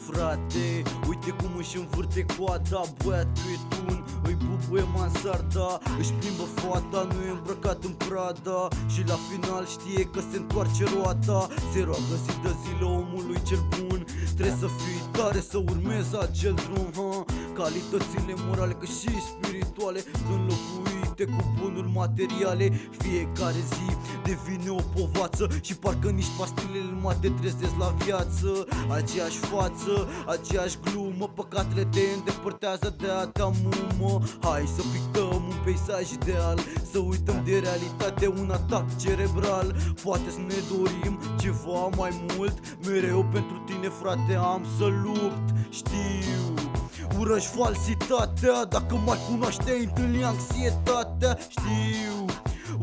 frate. Uite cum își învârte coada, băiatul e tun, îi bubuie mansarda, își plimbă fata, nu e îmbrăcat în Prada și la final știe că se întoarce roata. Se roagă zi de zile omului cel bun, trebuie să fii tare să urmezi acel drum, Calitățile morale cât și spirituale sunt locuite cu bunuri materiale. Fiecare zi devine o povață și parcă nici pastilele nu mai te trezesc la viață. Aceeași față, aceeași glumă, păcatele te îndepărtează de a ta mumă. Hai să pictăm un peisaj ideal, să uităm de realitate, un atac cerebral. Poate să ne dorim ceva mai mult, mereu pentru tine frate am să lupt. Știu, urăși falsitatea, dacă mai cunoașteai întâlni anxietatea. Știu,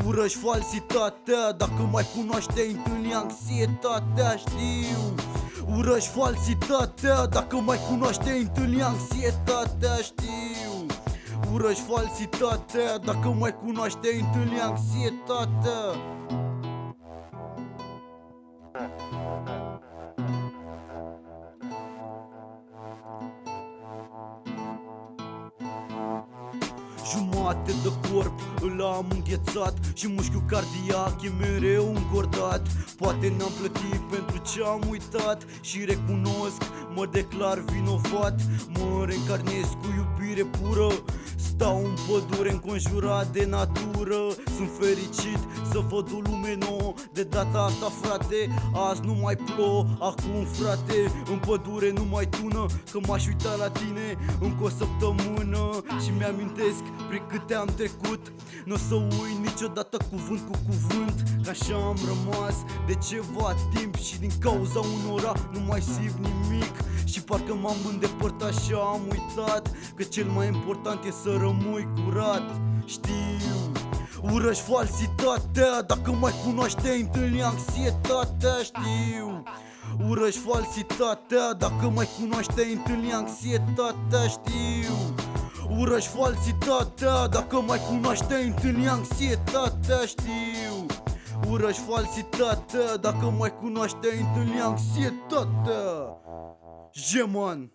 urăși falsitatea, dacă mai cunoașteai întâlni anxietatea. Știu, urăși falsitatea, dacă mai cunoașteai întâlni anxietatea. Știu, urăși falsitatea, dacă mai cunoașteai întâlni anxietatea. Jumate de corp îl am înghețat și mușchiul cardiac e mereu încordat. Poate n-am plătit pentru ce am uitat și recunosc, mă declar vinovat. Mă reîncarnez cu iubire pură, stau în pădure înconjurat de natură. Sunt fericit să văd o lume nouă, de data asta frate, azi nu mai plouă. Acum frate, în pădure nu mai tună, că m-aș uita la tine încă o săptămână și mi-amintesc prin câte am trecut. N-o să uit niciodată cuvânt cu cuvânt, că așa am rămas de ceva timp și din cauza unora nu mai simt nimic. Și parcă m-am îndepărtat și am uitat că cel mai important e să rămâi curat. Știu, urăși falsitatea, dacă mai cunoașteai întâlni anxietatea. Știu, urăși falsitatea, dacă mai cunoașteai întâlni anxietatea. Știu, urăși falsitatea, dacă mai cunoașteai întâlni anxietatea. Știu, urăși falsitatea, dacă mai cunoașteai întâlni anxietatea. Jeman.